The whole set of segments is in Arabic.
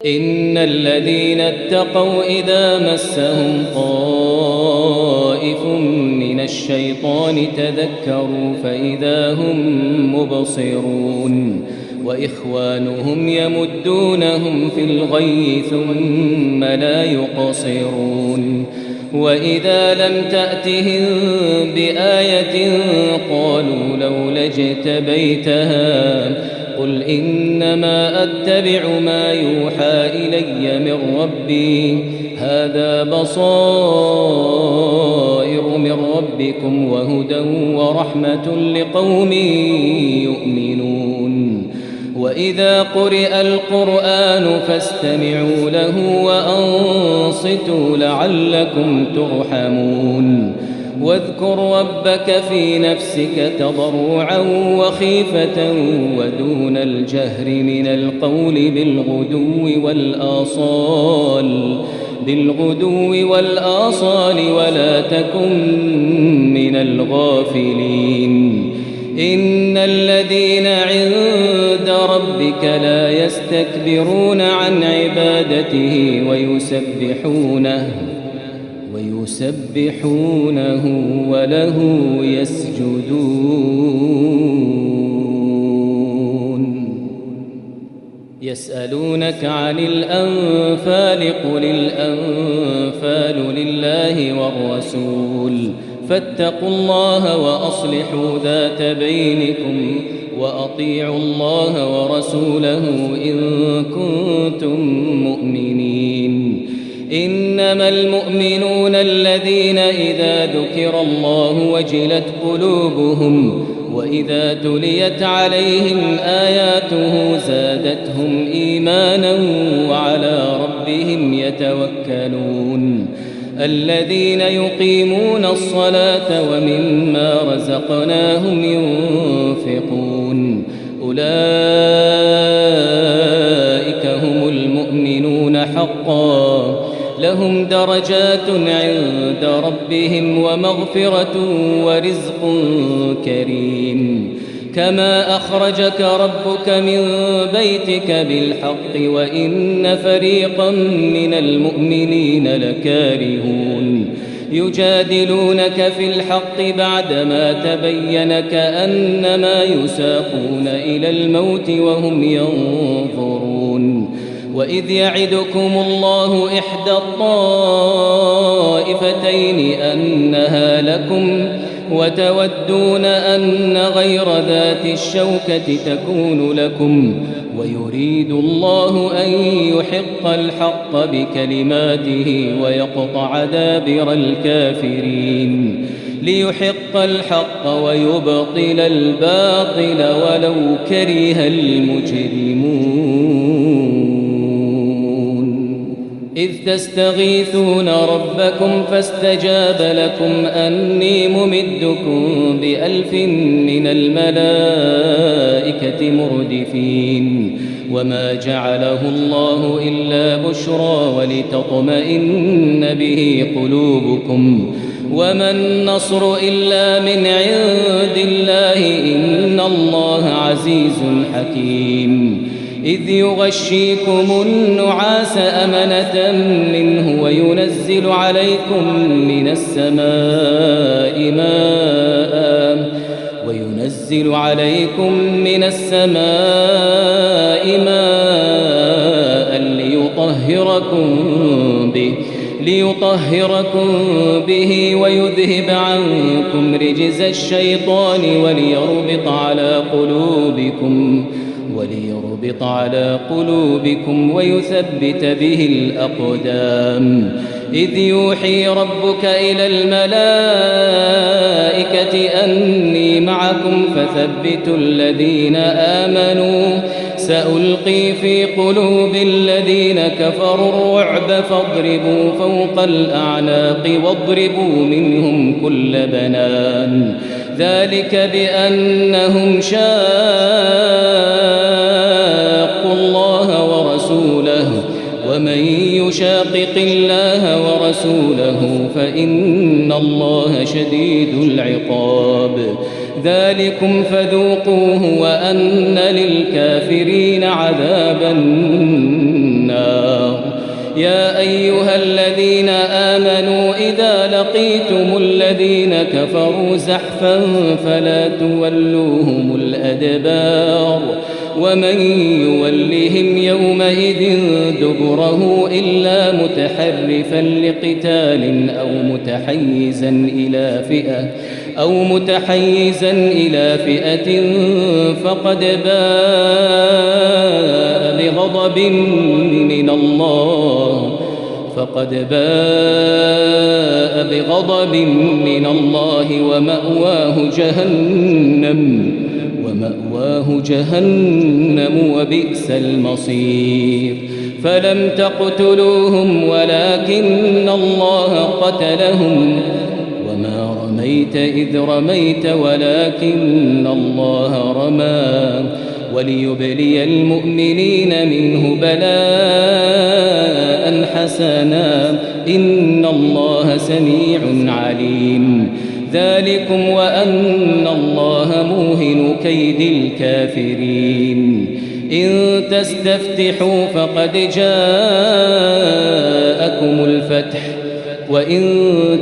إن الذين اتقوا إذا مسهم طائف من الشيطان تذكروا فإذا هم مبصرون وإخوانهم يمدونهم في الغي ثم لا يقصرون وإذا لم تأتهم بآية قالوا لولا اجتبيتها قل إنما أتبع ما يوحى إلي من ربي هذا بصائر من ربكم وهدى ورحمة لقوم يؤمنون وإذا قرئ القرآن فاستمعوا له وأنصتوا لعلكم ترحمون واذكر ربك في نفسك تضرعا وخيفة ودون الجهر من القول بالغدو والآصال ولا تكن من الغافلين إن الذين عند ربك لا يستكبرون عن عبادته ويسبحونه وله يسجدون يسألونك عن الأنفال قل الأنفال لله والرسول فاتقوا الله وأصلحوا ذات بينكم وأطيعوا الله ورسوله إن كنتم مؤمنين إنما المؤمنون الذين إذا ذكر الله وجلت قلوبهم وإذا تليت عليهم آياته زادتهم إيمانا وعلى ربهم يتوكلون الذين يقيمون الصلاة ومما رزقناهم ينفقون أولئك هم المؤمنون حقا لهم درجات عند ربهم ومغفرة ورزق كريم كما أخرجك ربك من بيتك بالحق وإن فريقا من المؤمنين لكارهون يجادلونك في الحق بعدما تبين كأنما يساقون إلى الموت وهم ينظرون وإذ يعدكم الله إحدى الطائفتين أنها لكم وتودون أن غير ذات الشوكة تكون لكم ويريد الله أن يحق الحق بكلماته ويقطع دابر الكافرين ليحق الحق ويبطل الباطل ولو كره المجرمون إذ تستغيثون ربكم فاستجاب لكم أني ممدكم ب1000 من الملائكة مردفين وما جعله الله إلا بشرى ولتطمئن به قلوبكم وما النصر إلا من عند الله إن الله عزيز حكيم إذ يغشيكم النعاس أمنة منه وينزل عليكم من السماء ماء ليطهركم به ويذهب عنكم رجز الشيطان وليربط على قلوبكم ويثبت به الأقدام إذ يوحي ربك إلى الملائكة أني معكم فثبتوا الذين آمنوا سألقي في قلوب الذين كفروا الرعب فاضربوا فوق الأعناق واضربوا منهم كل بنان ذلك بأنهم شاقوا الله ورسوله ومن يشاقق الله ورسوله فإن الله شديد العقاب ذلكم فذوقوه وأن للكافرين عذاب النار يا أيها الذين آمنوا إذا لقيتم الذين كفروا زحفا فلا تولوهم الأدبار ومن يولهم يومئذ دبره إلا متحرفا لقتال أو متحيزا إلى فئة فقد باء بغضب من الله ومأواه جهنم وبئس المصير فلم تقتلوهم ولكن الله قتلهم وما رميت إذ رميت ولكن الله رمى وليبلي المؤمنين منه بلاء حسنا إن الله سميع عليم ذلكم وأن الله موهن كيد الكافرين إن تستفتحوا فقد جاءكم الفتح وإن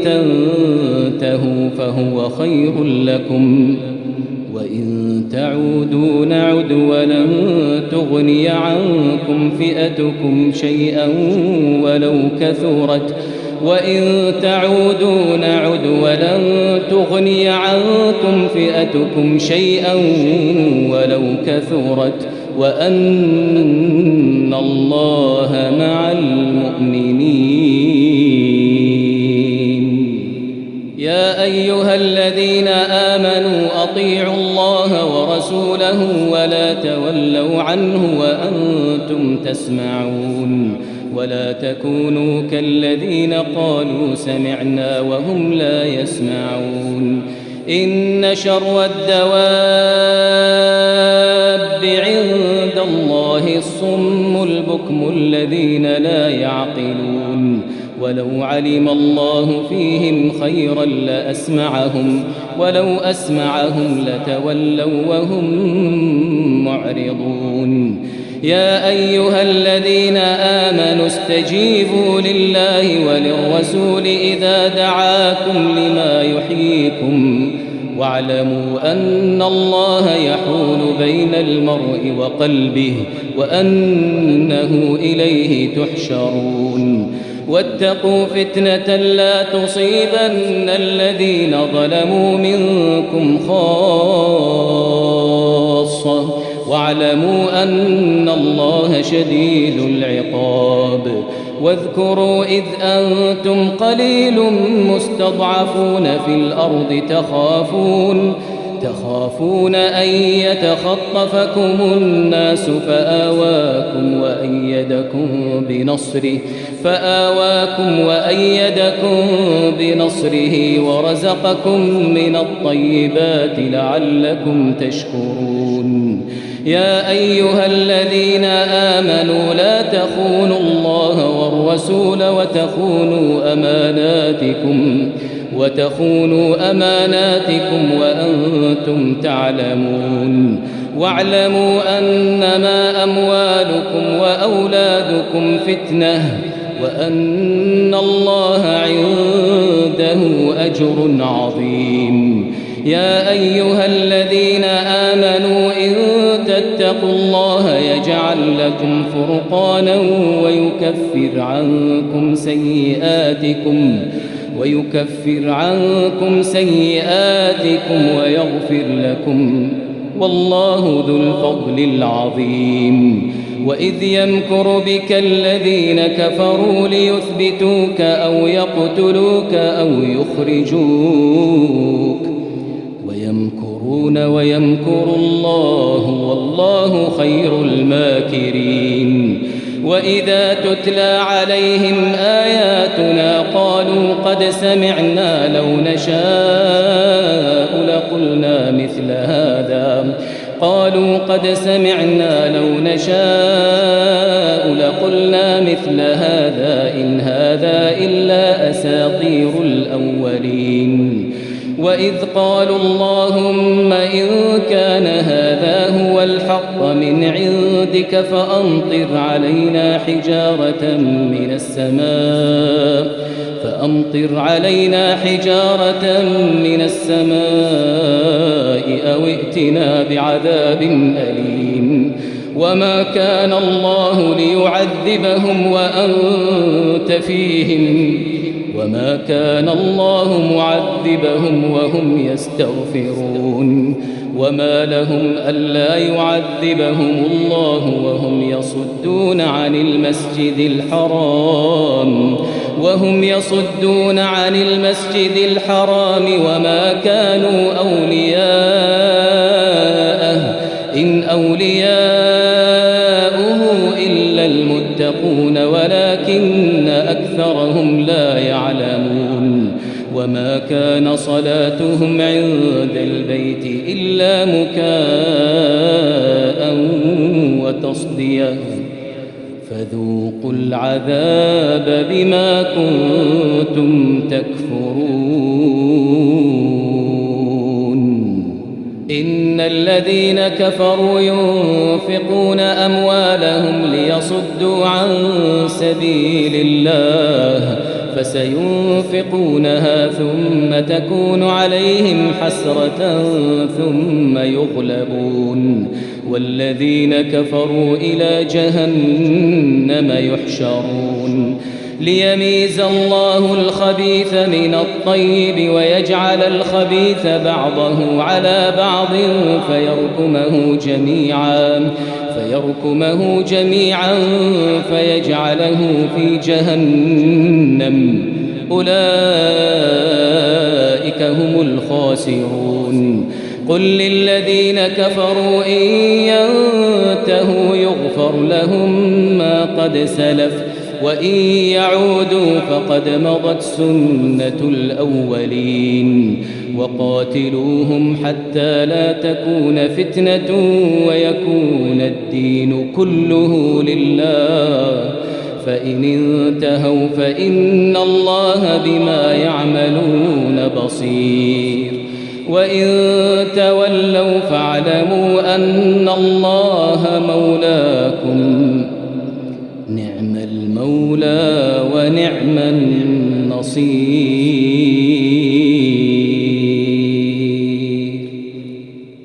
تنتهوا فهو خير لكم وإن تعودوا نعد ولن تغني عنكم فئتكم شيئا ولو كثرت وأن الله مع المؤمنين يا أيها الذين آمنوا أطيعوا الله ورسوله ولا تولوا عنه وأنتم تسمعون ولا تكونوا كالذين قالوا سمعنا وهم لا يسمعون إن شر الدواب عند الله الصم البكم الذين لا يعقلون ولو علم الله فيهم خيرا لأسمعهم ولو أسمعهم لتولوا وهم معرضون يا أيها الذين آمنوا استجيبوا لله وللرسول إذا دعاكم لما يحييكم واعلموا أن الله يحول بين المرء وقلبه وأنه إليه تحشرون واتقوا فتنة لا تصيبن الذين ظلموا منكم خاصة واعلموا أن الله شديد العقاب واذكروا إذ أنتم قليل مستضعفون في الأرض تخافون أن يتخطفكم الناس فآواكم وأيدكم بنصره ورزقكم من الطيبات لعلكم تشكرون يا أيها الذين آمنوا لا تخونوا الله والرسول وتخونوا أماناتكم وأنتم تعلمون واعلموا أنما أموالكم وأولادكم فتنة وأن الله عنده أجر عظيم يا أيها الذين آمنوا إن تتقوا الله يجعل لكم فرقانا ويكفر عنكم سيئاتكم ويغفر لكم والله ذو الفضل العظيم وإذ يمكر بك الذين كفروا ليثبتوك أو يقتلوك أو يخرجوك ويمكرون ويمكر الله والله خير الماكرين وإذا تتلى عليهم آياتنا قالوا قد سمعنا لو نشاء لقلنا مثل هذا إن هذا إلا أساطير الأولين وإذ قالوا اللهم إن كان هذا هو الحق من عندك فأمطر علينا حجارة من السماء أو ائتنا بعذاب أليم وما كان الله ليعذبهم وأنت فيهم وما كان الله معذبهم وهم يستغفرون وما لهم ألا يعذبهم الله وهم يصدون عن المسجد الحرام وما كانوا أولياءه إن أولياؤه إلا المتقون ولكن أكثرهم لا يعلمون وما كان صلاتهم عند البيت إلا مكاء وتصدية فذوقوا العذاب بما كنتم تكفرون إن الذين كفروا ينفقون أموالهم ليصدوا عن سبيل الله فسينفقونها ثم تكون عليهم حسرة ثم يغلبون والذين كفروا إلى جهنم يحشرون ليميز الله الخبيث من الطيب ويجعل الخبيث بعضه على بعض فيركمه جميعا فيجعله في جهنم أولئك هم الخاسرون قل للذين كفروا إن ينتهوا يغفر لهم ما قد سلف وإن يعودوا فقد مضت سنة الأولين وقاتلوهم حتى لا تكون فتنة ويكون الدين كله لله فإن انتهوا فإن الله بما يعملون بصير وإن تولوا فاعلموا أن الله مولاكم نعم المولى ونعم النصير